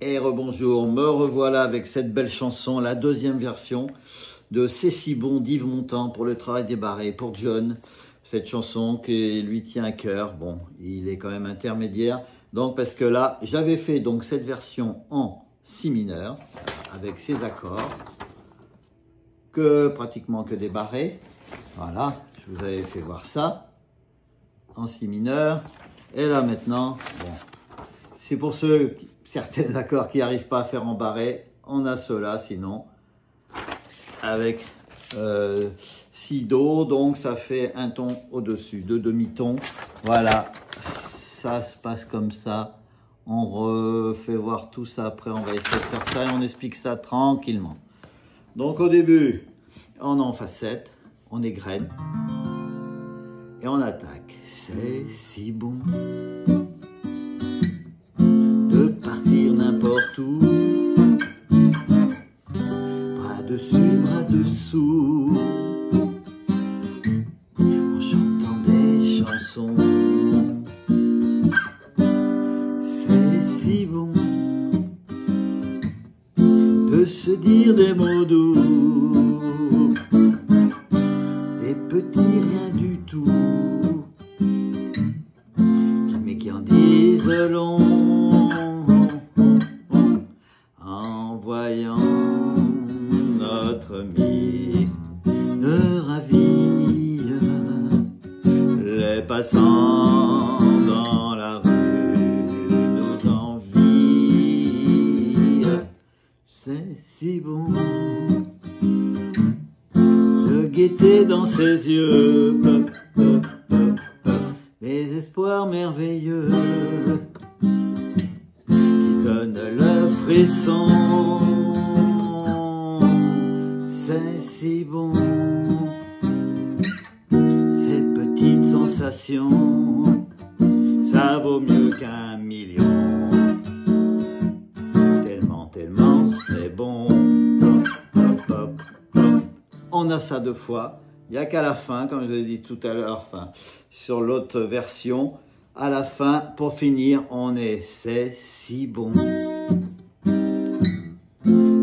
Et rebonjour, me revoilà avec cette belle chanson, la deuxième version de C'est si bon d'Yves Montand pour le travail des barrés, pour John. Cette chanson qui lui tient à cœur, bon, il est quand même intermédiaire. Donc parce que là, j'avais fait donc cette version en si mineur, avec ses accords, pratiquement que des barrés. Voilà, je vous avais fait voir ça, en si mineur. Et là maintenant, bon, c'est pour certains accords qui n'arrivent pas à faire en barré, on a cela sinon, avec si do, donc ça fait un ton au-dessus, deux demi-tons. Voilà, ça se passe comme ça. On refait voir tout ça après, on va essayer de faire ça et on explique ça tranquillement. Donc au début, on est en facette, on égrène et on attaque. C'est si bon de partir n'importe où, bras dessus, bras dessous, en chantant des chansons. C'est si bon de se dire des mots doux, des petits rien du tout, mais qui en disent long, en voyant notre mine ravie les passants dans la rue, nos envies. C'est si bon de guetter dans ses yeux les espoirs merveilleux qui donnent le frisson. C'est si bon, ces petites sensations, ça vaut mieux qu'un million. Tellement c'est bon. On a ça deux fois. Il n'y a qu'à la fin, comme je l'ai dit tout à l'heure, enfin, sur l'autre version, à la fin, pour finir, on est c'est si bon.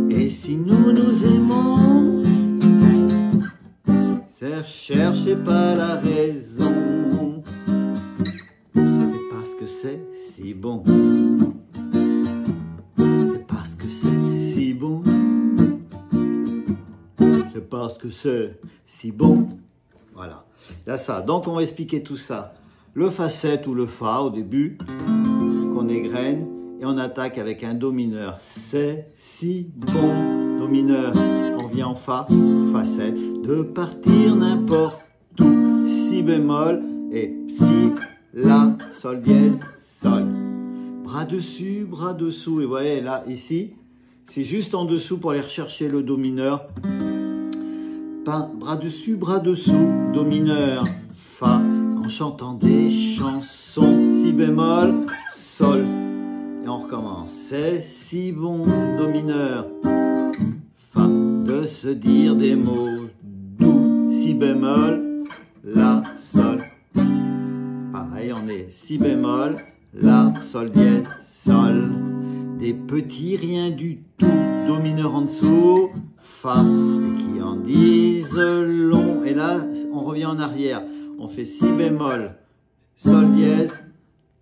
Et si nous nous aimons, cherchez pas la raison, c'est parce que c'est si bon. C'est parce que c'est si bon. C'est parce que c'est si bon. Voilà, il y a ça. Donc on va expliquer tout ça. Le facette ou le fa au début, qu'on égrène, et on attaque avec un do mineur. C'est si bon, do mineur. On vient en fa, facette, de partir n'importe où. Si bémol et si, la, sol dièse, sol. Bras dessus, bras dessous. Et vous voyez là, ici, c'est juste en dessous pour aller rechercher le do mineur. Bras dessus, bras dessous, do mineur, fa, en chantant des chansons, si bémol, sol, et on recommence. C'est si bon, do mineur, fa, de se dire des mots doux, si bémol, la, sol. Pareil, on est si bémol, la, sol dièse, sol, des petits rien du tout, do mineur en dessous, fa, qui en disent long. Et là, on revient en arrière. On fait si bémol, sol dièse,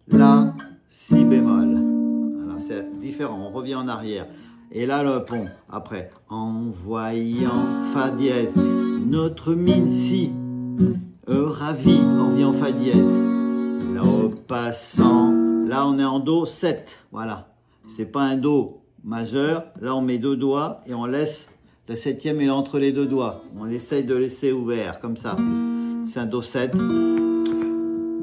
la, si bémol. Voilà, c'est différent. On revient en arrière. Et là, le pont. Après, en voyant fa dièse, notre mine si, ravi. On revient en fa dièse. Là, au passant, là, on est en do 7. Voilà. C'est pas un do majeur. Là, on met deux doigts et on laisse le septième est entre les deux doigts. On essaye de laisser ouvert, comme ça. C'est un do 7.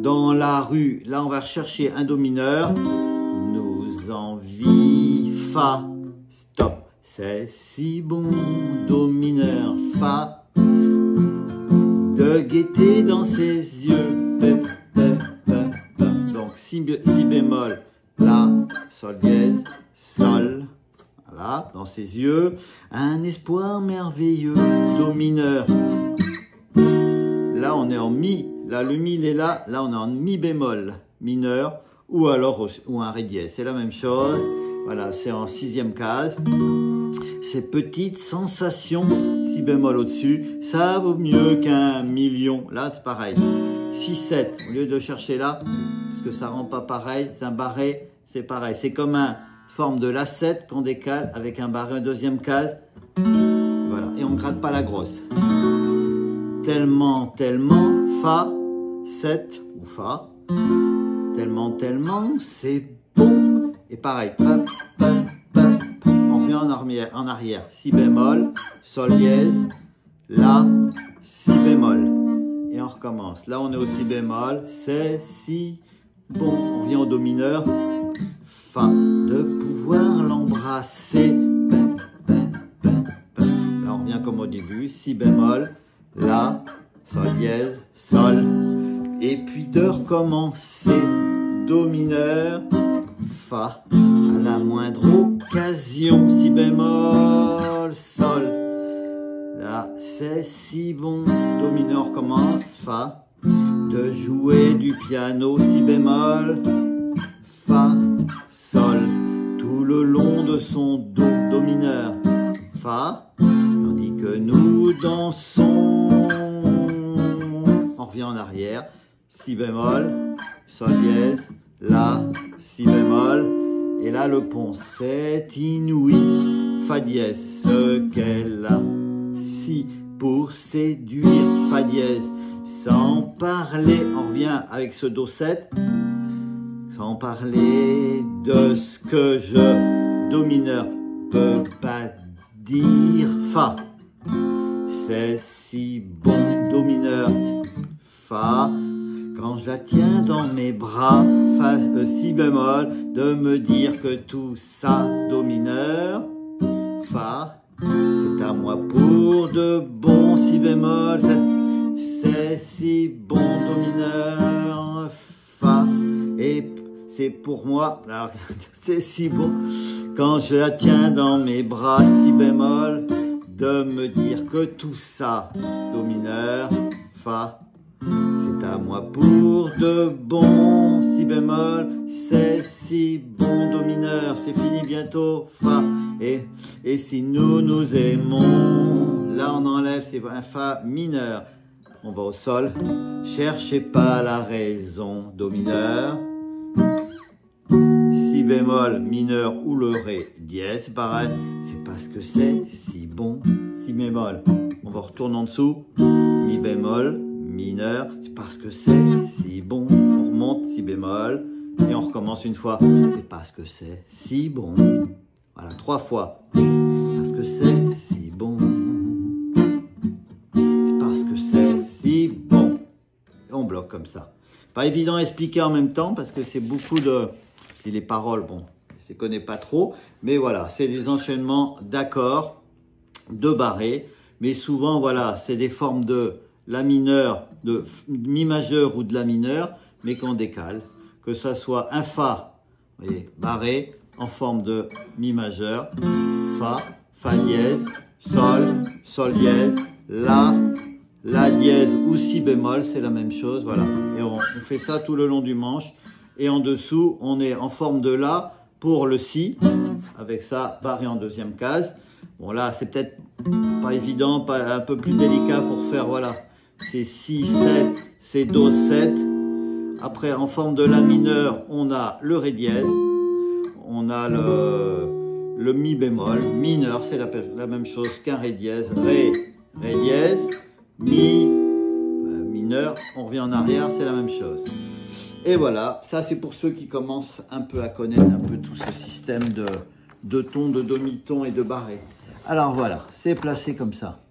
Dans la rue, là, on va rechercher un do mineur. Nous envie, fa, stop. C'est si bon, do mineur, fa, de guetter dans ses yeux. Donc, si bémol, la, sol dièse, sol. Voilà, dans ses yeux, un espoir merveilleux, do mineur. Là, on est en mi. Là, le mi, il est là. Là, on est en mi bémol mineur. Ou alors, ou un ré dièse. C'est la même chose. Voilà, c'est en 6e case. Ces petites sensations, si bémol au-dessus, ça vaut mieux qu'un million. Là, c'est pareil. 6, 7, au lieu de chercher là, parce que ça rend pas pareil, c'est un barré, c'est pareil. C'est comme une forme de La7 qu'on décale avec un barré en 2e case. Voilà, et on ne gratte pas la grosse. Tellement, tellement, Fa, 7 ou Fa. Tellement, tellement, c'est bon. Et pareil, hop, hop, hop. On revient en arrière. Si bémol, Sol dièse, La, Si bémol. Et on recommence. Là, on est au Si bémol, c'est si bon. On revient au Do mineur, Fa. De pouvoir l'embrasser. Là, on revient comme au début. Si bémol, La, Sol dièse, Sol. Et puis de recommencer. Do mineur, Fa, à la moindre occasion, Si bémol, Sol. Là, c'est si bon. Do mineur commence, Fa. De jouer du piano, Si bémol, Fa, Sol. Tout le long de son Do, Do mineur, Fa. Tandis que nous dansons. On revient en arrière, Si bémol, Sol dièse, La, Si bémol, et là le pont, c'est inouï, Fa dièse, ce qu'elle a, Si pour séduire, Fa dièse, sans parler, on revient avec ce Do 7, sans parler de ce que je, Do mineur, peux pas dire, Fa, c'est si bon, Do mineur, Fa. Quand je la tiens dans mes bras, Fa, Si bémol, de me dire que tout ça, Do mineur, Fa, c'est à moi pour de bon, Si bémol, c'est si bon, Do mineur, Fa, et c'est pour moi, alors c'est si bon, quand je la tiens dans mes bras, Si bémol, de me dire que tout ça, Do mineur, Fa, c'est à moi pour de bon, Si bémol, c'est si bon, Do mineur, c'est fini bientôt, Fa, et si nous nous aimons, là on enlève, c'est un Fa mineur, on va au Sol, cherchez pas la raison, Do mineur, Si bémol mineur ou le Ré dièse, c'est pareil, c'est parce que c'est si bon, Si bémol, on va retourner en dessous, Mi bémol, mineur, c'est parce que c'est si bon, on remonte, Si bémol, et on recommence une fois, c'est parce que c'est si bon, voilà, 3 fois, parce que c'est si bon, c'est parce que c'est si bon, et on bloque comme ça. Pas évident à expliquer en même temps, parce que c'est beaucoup de, et les paroles, bon, je ne connais pas trop, mais voilà, c'est des enchaînements d'accords, de barrés, mais souvent, voilà, c'est des formes de La mineur, de Mi majeur ou de La mineur, mais qu'on décale. Que ça soit un Fa, vous voyez, barré, en forme de Mi majeur, Fa, Fa dièse, Sol, Sol dièse, La dièse ou Si bémol, c'est la même chose, voilà. Et on fait ça tout le long du manche. Et en dessous, on est en forme de La pour le Si, avec ça, barré en 2e case. Bon là, c'est peut-être pas évident, un peu plus délicat pour faire, voilà. C'est Si, 7, c'est Do, 7. Après, en forme de La mineur, on a le Ré dièse. On a le Mi bémol. Mineur, c'est la même chose qu'un Ré dièse. Ré dièse. Mi, mineur. On revient en arrière, c'est la même chose. Et voilà, ça c'est pour ceux qui commencent un peu à connaître un peu tout ce système de tons, de demi-tons et de barrés. Alors voilà, c'est placé comme ça.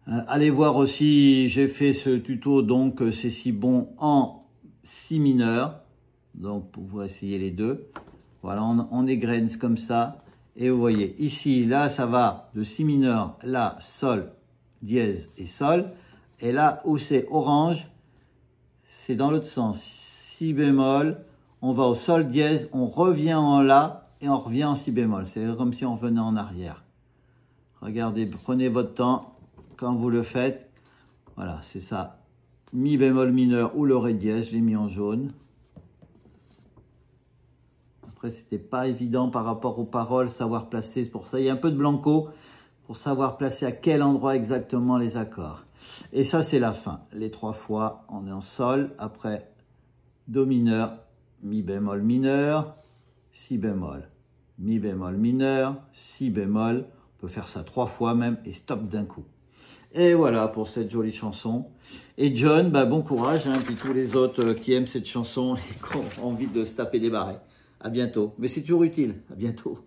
Allez voir aussi, j'ai fait ce tuto, donc c'est si bon en Si mineur. Donc pour pouvoir essayer les deux. Voilà, on égrène comme ça. Et vous voyez, ici, là, ça va de Si mineur, La, Sol, dièse et Sol. Et là où c'est orange, c'est dans l'autre sens. Si bémol, on va au Sol dièse, on revient en La et on revient en Si bémol. C'est comme si on revenait en arrière. Regardez, prenez votre temps quand vous le faites. Voilà, c'est ça. Mi bémol mineur ou le Ré dièse, je l'ai mis en jaune. Après, Après, c'était pas évident par rapport aux paroles, savoir placer. C'est pour ça, il y a un peu de blanco pour savoir placer à quel endroit exactement les accords. Et ça, c'est la fin. Les 3 fois, on est en sol. Après, do mineur, mi bémol mineur, si bémol, mi bémol mineur, si bémol. On peut faire ça 3 fois même et stop d'un coup. Et voilà pour cette jolie chanson. Et John, bah, bon courage, hein, puis tous les autres qui aiment cette chanson et qui ont envie de se taper des barrets. À bientôt. Mais c'est toujours utile. À bientôt.